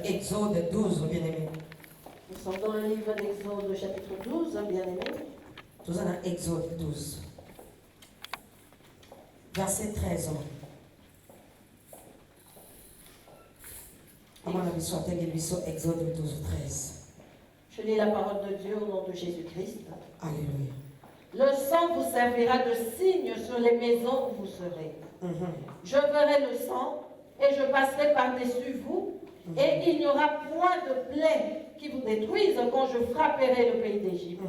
Exode 12, bien-aimé. Nous sommes dans le livre d'Exode, chapitre 12, bien-aimé. Nous sommes dans Exode 12. Verset 13. biso atenge biso Exode 12:13. Je lis la parole de Dieu au nom de Jésus-Christ. Alléluia. Le sang vous servira de signe sur les maisons où vous serez. Je verrai le sang et je passerai par-dessus vous, et il n'y aura point de plaie qui vous détruise quand je frapperai le pays d'Égypte.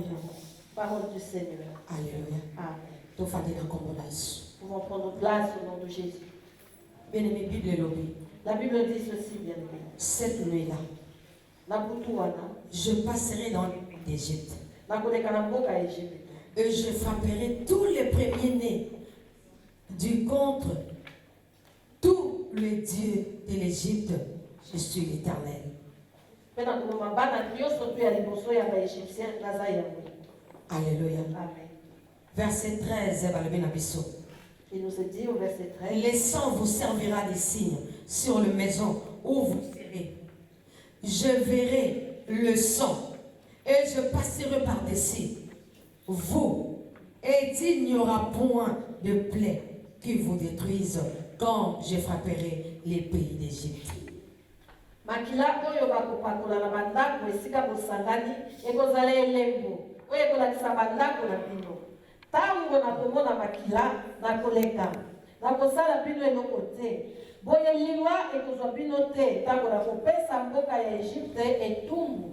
Parole du Seigneur. Alléluia. Amen. Nous pouvons prendre place au nom de Jésus. Bien-aimé, Bible est lobby. La Bible dit ceci, bien aimé. Cette nuit-là, je passerai dans le pays d'Égypte. Et je frapperai tous les premiers-nés du contre tous les dieux de l'Égypte. Je suis l'Éternel. Alléluia. Amen. Verset 13, il nous est dit au verset 13, le sang vous servira de signe sur la maison où vous serez. Je verrai le sang et je passerai par-dessus vous, et il n'y aura point de plaie qui vous détruise quand je frapperai les pays d'Égypte. Makila oyo bakopakola na bandako esika bosangani ekozala elembo oyo ekolakisa bandako na bino. Tango nakomona makila nakoleka nakosala bino eloko te. Boye liwa ekozwa bino te tango nakopesa mboka ya Egypte etumbu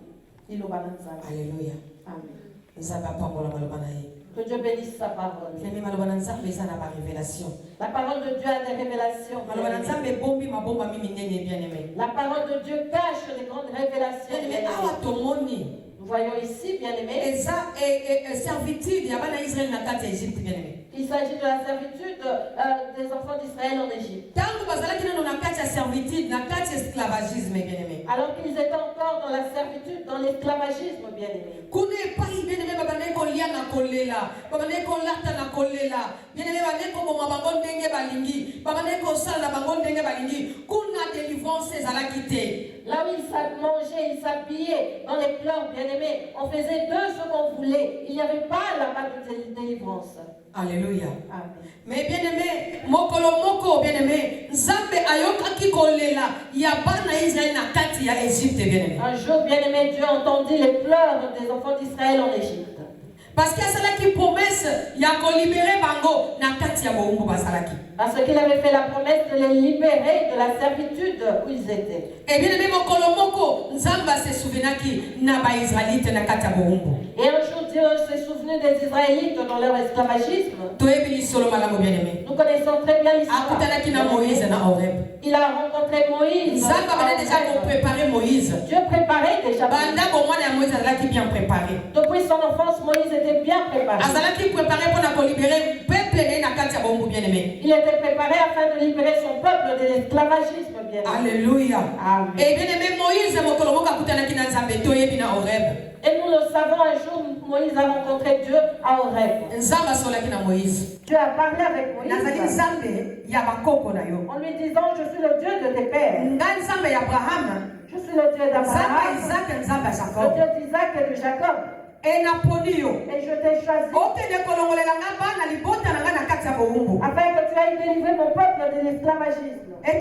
liloba na Nzambe. Alléluia. Amen. Que Dieu bénisse sa parole. La parole de Dieu a des révélations. La parole de Dieu cache des grandes révélations. Nous voyons ici, bien aimé, il s'agit de la servitude des enfants d'Israël en Égypte. Alors qu'ils étaient encore dans la servitude, dans l'esclavagisme, bien aimé. Là où ils mangeaient, ils s'habillaient dans les pleurs, bien aimés, on faisait d'eux ce qu'on voulait. Il n'y avait pas là-bas de délivrance. Alléluia. Amen. Mais bien aimé, moko bien aimé, Nzambe ayoka ki kolela ya bana Israël na kati ya Égypte bien aimé. Un jour, bien aimé, Dieu entendit les pleurs des enfants d'Israël en Égypte. Parce qu'il y a cela qui promesse ya ko libérer bango na kati ya boumbu basalaki. Parce qu'il avait fait la promesse de les libérer de la servitude où ils étaient. Et bien aimé moko Nzamba se souvenaki na ba Israélite na kati ya boumbu. Et un jour Dieu s'est souvenu des Israélites dans leur esclavagisme. Nous connaissons très bien l'histoire. Il a rencontré Moïse. Dieu préparait déjà. Depuis son enfance, Moïse était bien préparé. Il était préparé afin de libérer son peuple de l'esclavagisme. Alléluia. Amen. Et bien aimé Moïse, et nous le savons, un jour Moïse a rencontré Dieu à Horeb. Dieu a parlé avec Moïse en lui disant, je suis le Dieu de tes pères. Je suis le Dieu d'Abraham, le Dieu d'Isaac et de Jacob. Et je t'ai choisi afin que tu ailles délivrer mon peuple de l'esclavagisme. Et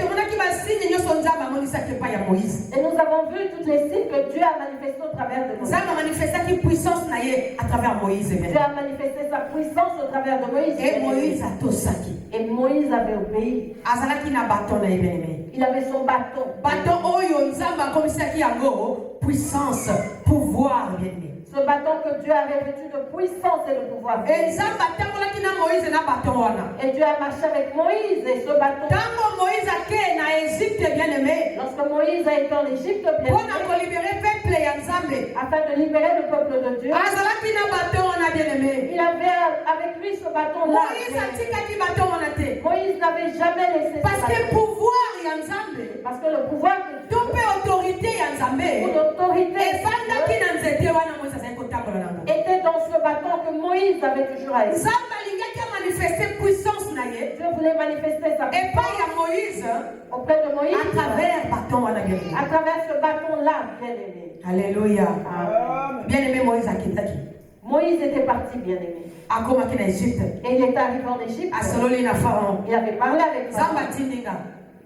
nous avons vu tous les signes que Dieu a manifestés au travers de Moïse. Dieu a manifesté sa puissance au travers de Moïse. Et Moïse avait obéi. Il avait son bâton. Puissance, pouvoir, ce bâton que Dieu a revêtu de puissance et de pouvoir. Et Dieu a marché avec Moïse et ce bâton. Lorsque Moïse a été en Égypte, afin de libérer le peuple de Dieu, il avait avec lui ce bâton-là. Moïse n'avait jamais laissé parce que pouvoir parce que le pouvoir de Dieu, autorité était dans ce bâton que Moïse avait toujours à lui. Dieu voulait manifester sa puissance auprès de Moïse à travers ce bâton-là, bien aimé. Alléluia. Bien aimé Moïse a quitté. Moïse était parti, bien aimé. Et il est arrivé en Égypte. Il avait parlé avec Pharaon.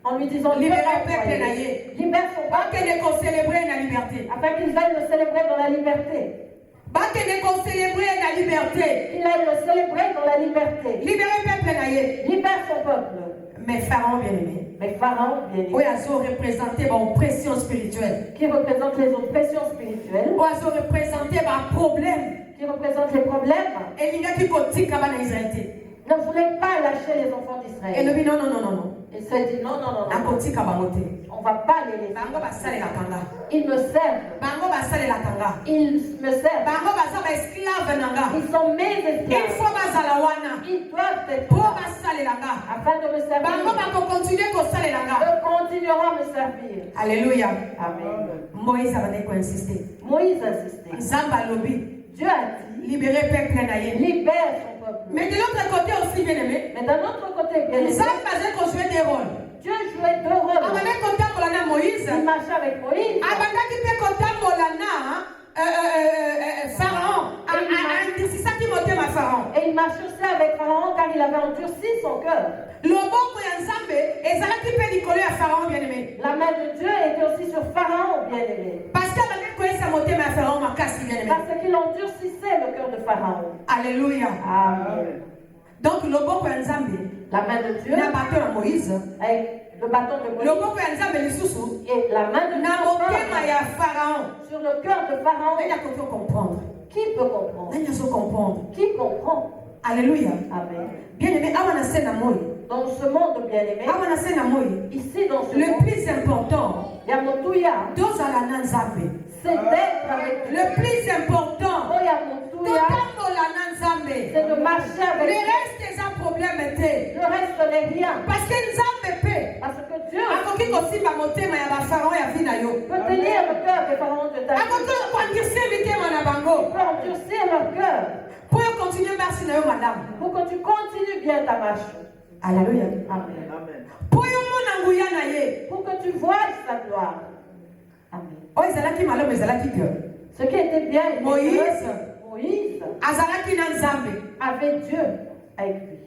en lui disant Libère Dieu le peuple naïe. libère son peuple Bakende ko célébrer la liberté. afin qu'ils aillent le célébrer dans la liberté. Bakende ko célébrer la liberté. Qu'il aille le célébrer dans la liberté. Libère le peuple naïe. Libère son peuple. Mais Pharaon bien-aimé. Mais Pharaon, bien Oui, aimé, ils ont représenté l'oppression spirituelle. qui représente les oppressions spirituelles, Oui, ils ont représenté un problème. qui représente les problèmes, Et il y a qui dit en Israël. ne voulait pas lâcher les enfants Et d'Israël. le dit non, non, non, non, non. Il s'est dit non, non, non, La non, politique a bamoté. on ne va pas les laisser. Bango basale la kanga. Ils me servent. Bango basale la kanga. Ils me servent. Bango basale esclave nanga. Ils sont mes Il esclaves. faut basala wana. Ils doivent être Pour là basale la kanga. afin de me Bango servir. bako continuer ko sale la kanga. Eux continueront à me servir. Alléluia. Amen. Moïse a ko insister. Moïse insistait. Zamba lobi. Dieu a dit, Libérer peuple naïe. libère son peuple. Mais de l'autre côté aussi bien aimé. Mais d'un autre côté, bien aimé, Zamba a joué des rôles. Dieu jouait deux rôles. Abandaki kotambola na Moïse. Il marchait avec Moïse. Abandaki pe kotambola na Pharaon. Andisisaki motema Pharaon. Et il marchait aussi avec Pharaon car il avait endurci son cœur. Loboko ya Nzambe ezalaki pe likolo ya Pharaon bien-aimé. La main de Dieu était aussi sur Pharaon, bien aimé. Parce que abandaki koyesa motema ya Pharaon makasi bien-aimé. Parce qu'il endurcissait le cœur de Pharaon. Alléluia. Amen. Donc loboko ya Nzambe La main de Dieu na bato ya Moïse. avec le bâton de Moïse Loboko ya Nzambe lisusu et la main de na motema Dieu ya Pharaon. sur le cœur de Pharaon. Nani akoki comprendre? Qui peut comprendre? Nani azo comprendre? Qui comprend? Alléluia. Amen. Bien-aimé, awa na se na moi. Dans ce monde, bien aimé, Awa na se na moi. ici dans ce Le monde, plus important, Yamotuya, tozala na Nzambe. c'est d'être avec Dieu. Le plus important, Oh, Yamotuya, totambola na Nzambe. c'est de marcher Le avec Dieu. reste eza problème te. Le reste n'est rien. Parce que Nzambe pe Parce que Dieu akoki kosimba motema ya bapharaon ya vi na yo. peut tenir le cœur des parents de ta vie. Akoki koandise mitema na bango. Peut endurcir leur cœur Po yo continue marche na yo madame. pour que tu continues bien ta marche. Alléluia. Amen. Po yo mona nguya na ye. Pour que tu vois sa gloire. Amen. Oyo ezalaki malamu ezalaki que Ce qui était bien, Moïse. Moïse azalaki na Nzambe. avait Dieu avec lui.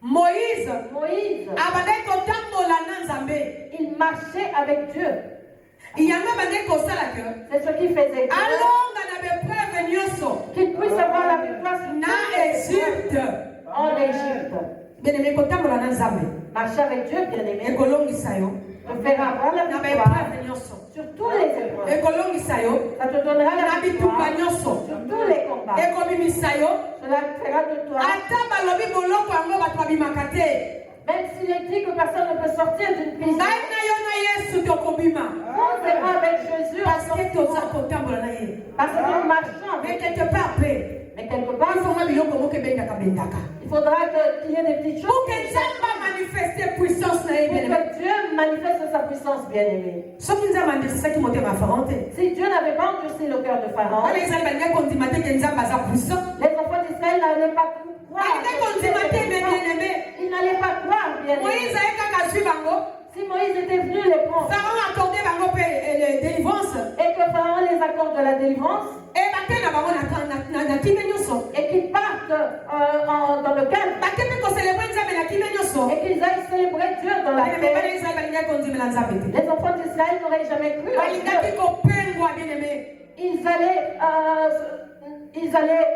Moïse Moïse, abandaki kotambola na Nzambe. il marchait avec Dieu. yango abandaki kosala que C'est ce qui faisait que alonga na bepreuve nyonso qu'il puisse avoir la victoire sur na toutes les Égypte. en Égypte. Bien-aimé, kotambola na Nzambe Marcher avec Dieu, bien aimé, ekolongisa yo te fera avoir la na victoire bepreuve nyonso. sur tous les épreuves. Ekolongisa yo Ça te donnera na la bitumba victoire nyonso. sur tous les combats. Ekobimisa yo Cela fera de toi, ata balobi boloko yango bato babimaka te. même s'il est dit que personne ne peut sortir d'une prison, ngai na yo na Yesu tokobima on sera avec Jésus en parce que toza sortant. kotambola na ye. Parce que nous marchons Mais avec quelque part pe Mais quelque part, ifoma biloko moko ebendaka bendaka il faudra qu'il y ait des petites pour choses que Nzambe manifeste puissance na ye pour bien-aimé. que Dieu manifeste sa puissance, bien-aimé. soki Nzambe andisisaki motema ya Pharaon te Si Dieu n'avait pas endurci le cœur de Pharaon, wana Israeli balingai kondima te ke Nzambe aza puissant. les enfants d'Israël n'allaient pas croire. balingai que Dieu kondima te était puissant. bien-aimé. Ils n'allaient pas croire, bien aimé. Moïse aye kaka azwi bango. Si Moïse était venu les prendre Pharaon accordé bango mpe délivrance et que Pharaon les accorde de la délivrance bate na bango na kimia nyonso. et qu'ils partent dans le calme bate mpe kocelebre Nzambe na kimia nyonso. et qu'ils aillent célébrer Dieu dans la bien-aimé, bana paix, Israeli balingai kondimela Nzambe te. les enfants d'Israël n'auraient jamais cru en balingaki Dieu. kopengwa bien-aimé. Ils allaient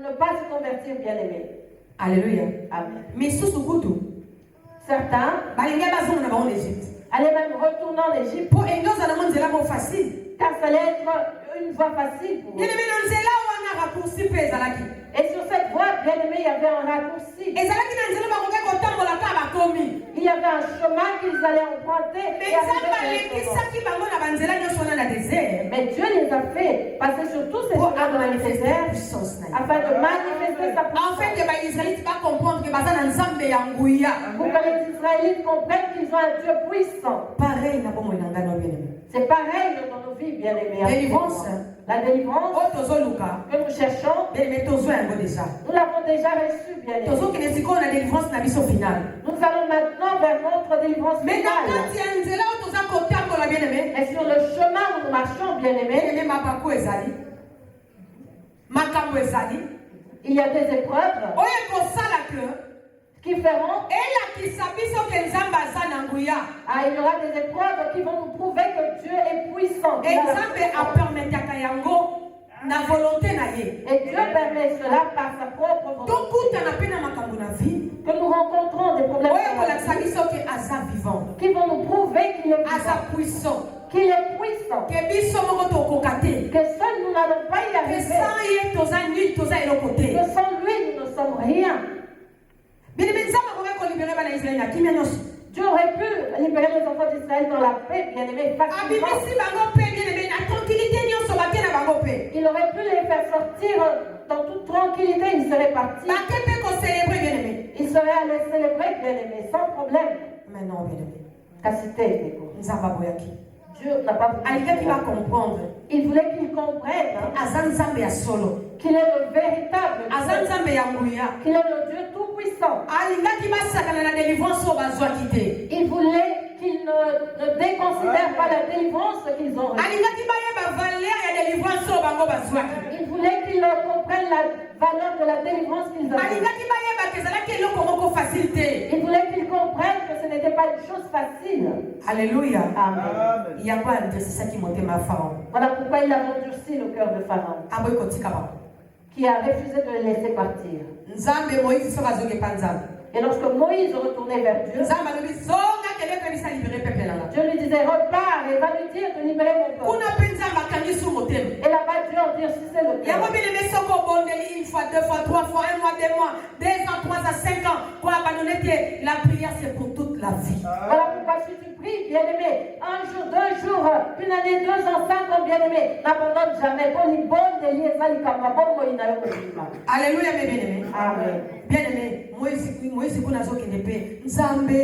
ne pas se convertir, bien aimé. Alléluia. Amen. misusu kutu Certains balingai bazonga na bango na Égypte allaient même retourner en Égypte mpo endozala mo nzela mo facile. car ça allait être une voie facile pour eux. bien-aimé, na nzela wana raccourci mpe ezalaki. Et sur cette voie, bien aimé, il y avait un raccourci. ezalaki na nzela bakoki kotambola ka bakomi. Il y avait un chemin qu'ils allaient emprunter. Mais et Nzambe arriver dans le chemin. alekisaki bango na banzela nyonso wana na désert Mais Dieu les a fait passer sur tous ces mpo chemins dans le amanifeste désert puissance na ye. afin de manifester sa En puissance. fait, que les Israélites va comprendre que baza na Nzambe ya nguya. Pour que les Israélites comprennent qu'ils ont un Dieu puissant. Pareil na bomo na ngano bien-aimé. C'est pareil dans nos vies, bien aimés. Délivrance. La délivrance O tozoluka. que nous cherchons, Bien-aimé, tozwa yango déjà. nous l'avons déjà reçue, bien aimés. Tozokende sikoyo na délivrance na biso finale. Nous allons maintenant vers notre délivrance Mais na finale. kati ya nzela oyo toza kotambola bien-aimé. Et sur le chemin où nous marchons, bien aimés, Bien-aimé, mabaku ezali. Makambo ezali. il y a des épreuves Oyo ekosala que qui feront elakisa biso ke Nzambe aza na nguya. il y aura des épreuves qui vont nous prouver que Dieu est puissant. Et Dieu permet cela par sa propre volonté. Que nous rencontrons des problèmes qui vont nous prouver qu'il est puissant. Qu'il est puissant. Que seul nous n'allons pas y arriver. Que sans lui nous ne sommes rien. Dieu aurait pu libérer les enfants d'Israël dans la paix, bien-aimé, facilement. Il aurait pu les faire sortir dans toute tranquillité, ils seraient partis. Ils seraient allés célébrer, bien-aimé, sans problème. Mais non, bien-aimé. Dieu n'a pas voulu. Il voulait qu'ils comprennent qu'il est le véritable Dieu, qu'il est le Dieu tout-puissant. Il voulait qu'ils ne déconsidèrent pas la délivrance qu'ils ont reçue. Il voulait qu'ils comprennent la valeur de la délivrance qu'ils ont reçue. Il voulait qu'ils comprennent que ce n'était pas une chose facile. Alléluia. Amen. Voilà pourquoi il a endurci le cœur de Pharaon, qui a refusé de le laisser partir. Et lorsque Moïse retournait vers Dieu, Dieu lui disait, repars et va lui dire de libérer mon peuple. Et là-bas, Dieu endurcissait le cœur. Une fois, 2 fois, 3 fois, 1 mois, 2 mois, 2 ans, 3 ans, 5 ans, pour abandonner la prière, c'est pour toute la vie. Voilà pourquoi si tu pries, bien-aimé, 1 jour, 2 jours, 1 année, 2 ans, 5 ans, bien-aimé, n'abandonne jamais. Alléluia, mes bien-aimés. Amen. Bien-aimé, Moïse kuna zoki nepe nzambe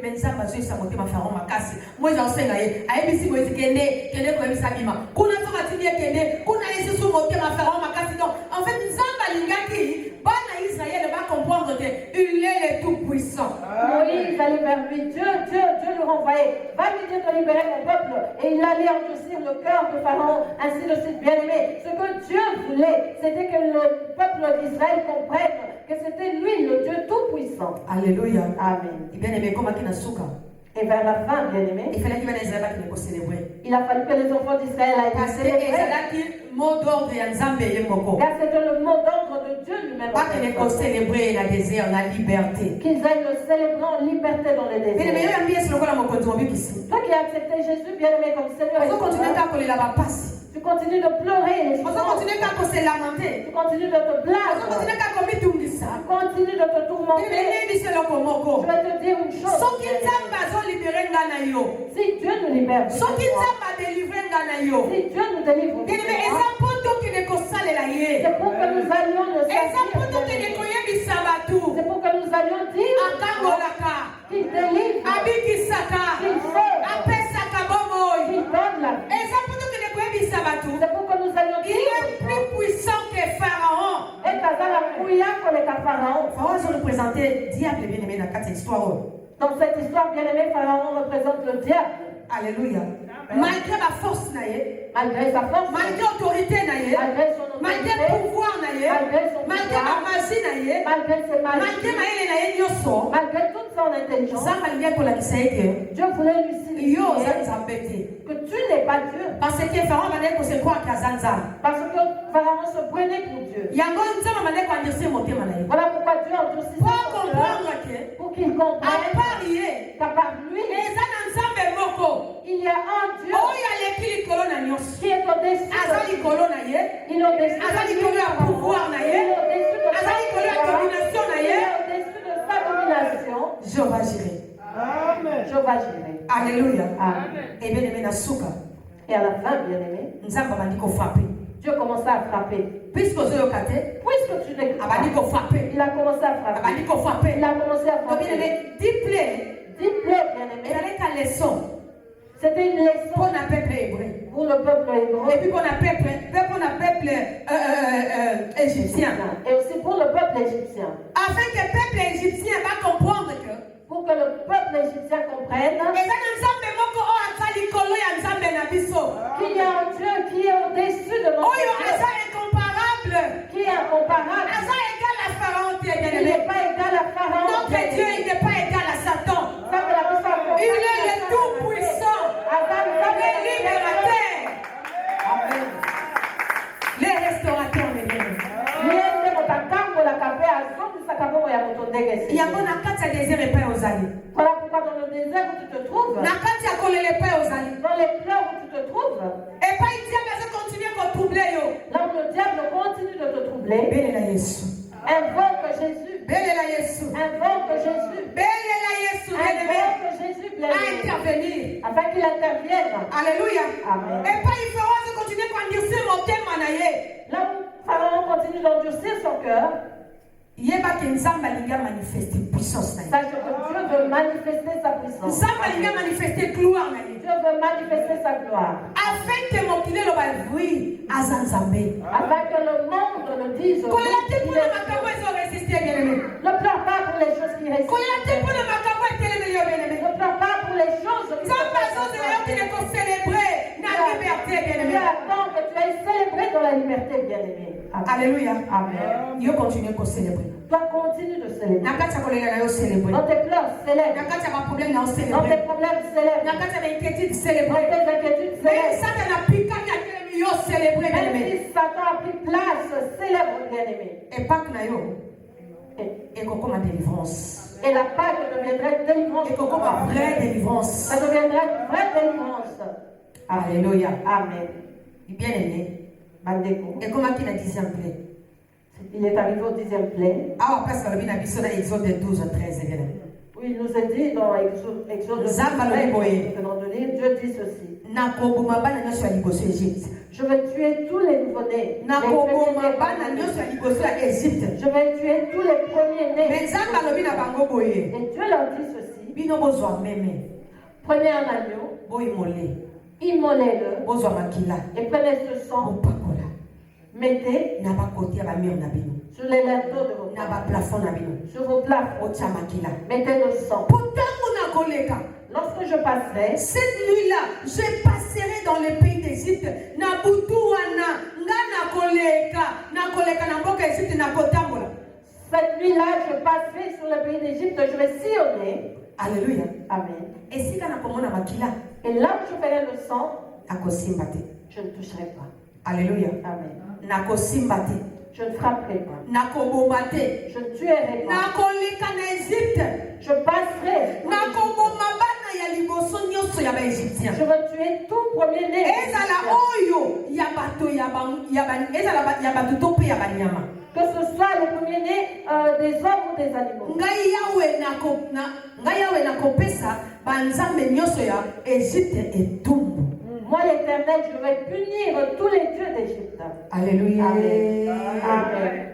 mais nzamba zo isa motema Pharaon makasi Moïse asenga ye ayebisi Moïse kende ko ebisa bima kuna zoka tindie kende kuna isusu motema Pharaon makasi. Donc en fait nzamba lingaki bana Israël va comprendre que il est le tout puissant. Moïse allait vers lui, Dieu le renvoyait, va lui dire de libérer mon peuple, et il allait endurcir le cœur de Pharaon, ainsi de suite, bien-aimé. Ce que Dieu voulait, c'était que le peuple d'Israël comprenne que c'était lui, le Dieu tout-puissant. Alléluia. Amen. Bien-aimé, comme qui n'a souka. Et vers la fin, bien-aimé, il a fallu que les enfants d'Israël aient été célébrés. Car c'était le mot d'ordre de Dieu lui-même. Qu'ils aillent le célébrer en liberté dans le désert. Toi qui as accepté Jésus, bien-aimé, comme Seigneur, tu continues de pleurer. Tu continues de te plaindre. Tu continues de te tourmenter. Je vais te dire une chose. Si Dieu nous libère, si Dieu nous délivre, c'est pour que nous allions le servir. C'est pour que nous allions dire qu'il délivre, qu'il sauve, qu'il donne la vie. C'est pour que nous allions dire il est plus puissant que Pharaon. Pharaon se représentait diable, bien-aimé, dans cette histoire. Dans cette histoire, bien-aimé, Pharaon représente le diable. Alléluia. Malgré la force, malgré sa force, malgré l'autorité, malgré son autorité, malgré le pouvoir, malgré son malgré la magie, malgré ses magies, malgré toute son intelligence, Dieu voulait lui signifier que tu n'es pas Dieu. Parce que Pharaon se croire qu'à Zanzan. Parce que Pharaon se prenait pour Dieu. Voilà pourquoi Dieu a endurci pour qu'il comprenne qu'à part lui, il y a un Dieu qui est au-dessus. Il est au-dessus de sa domination. Jéhovah Jireh. Amen. Jéhovah Jireh. Alléluia. Amen. Et bien aimé, et à la fin, bien aimé, Dieu commença à frapper. Puisque tu n'es pas, il a commencé à frapper. Il a commencé à frapper. 10 plaies, bien aimé. C'était une leçon pour le peuple hébreu. Et puis pour le peuple égyptien. Et aussi pour le peuple égyptien. Afin que le peuple égyptien va comprendre que, pour que le peuple égyptien comprenne qu'il y a un Dieu qui est au-dessus de notre Dieu, qui est incomparable, il n'est pas égal à Pharaon. Notre Dieu, il n'est pas égal à Satan. désert où tu te trouves, na kati ya kolelepe ozali. dans les pleurs où tu te trouves, Et pas il diable aza continue kotroubler yo. là où le diable continue de te troubler, Belela Yesu. invoque Jésus. Belela Yesu. Invoque Jésus. Belela Yesu. Invoque Jésus, À bien-aimé, intervenir. afin qu'il intervienne. Alléluia. Amen. Et pas il fera de continuer à endurcir mon thème manaye. Là où Pharaon continue d'endurcir son cœur, Yeba ke nzamba linga manifester puissance na ye. sache que Dieu veut manifester sa puissance. Nzamba linga manifester gloire na ye. Dieu veut manifester sa gloire. Afin que mon kile lo ba oui azanzambe. Afin que le monde le dise. Kolela te pour le makambo ezo résister bien aimé. Ne pleure pas pour les choses qui restent. Kolela te pour le makambo eteleme yo bien aimé. Ne pleure pas pour les choses qui Nzamba zoze yo qui ne ko célébrer na liberté bien aimé. Dieu attend que tu ailles célébrer dans la liberté, bien-aimé. Alléluia. Amen. Yo continue ko célébrer. Toi, continue de célébrer. Na kati ya kolela na yo célébrer. Dans tes pleurs, célèbre. Na kati ya ba problème na yo Dans tes célébrer. problèmes, célèbre. Na kati ya ba inquiétude Dans célébrer. tes inquiétudes, Mais célèbre. ça na pika ya kelemi yo célébrer bien Même aimé. si Satan a pris place, célèbre, bien-aimé. Et pas que na yo. Et Et qu'on ma délivrance. la Pâque deviendrait délivrance. Et qu'on ma vraie délivrance. Ça deviendrait une vraie délivrance. Alléluia. Amen. Bien aimé. Bandeko. Et comment qu'il a dit simple. Il est arrivé au 10e plaie. Ah, parce que le Bible dans Exode 12, 13. Oui, il nous est dit dans Exode 12, Dieu dit ceci. Je vais tuer tous les nouveau-nés. Je vais tuer tous les premiers-nés. Et Dieu leur dit ceci. Prenez un agneau, immolez-le, et prenez ce sang, mettez sur les linteaux de vos sur vos plafonds, mettez le sang. Lorsque je passerai, cette nuit-là, je passerai dans le pays d'Égypte. cette nuit-là, je passerai sur le pays d'Égypte, je vais sillonner. Alléluia. Amen. Et si Et là où je ferai le sang, je ne toucherai pas. Alléluia. Amen. Je ne frapperai pas. Je ne tuerai pas. Je passerai. Je vais tuer tout premier-né. Que ce soit le premier-né des hommes ou des animaux. Moi, l'Éternel, je vais punir tous les dieux d'Égypte. Alléluia. Amen. Amen.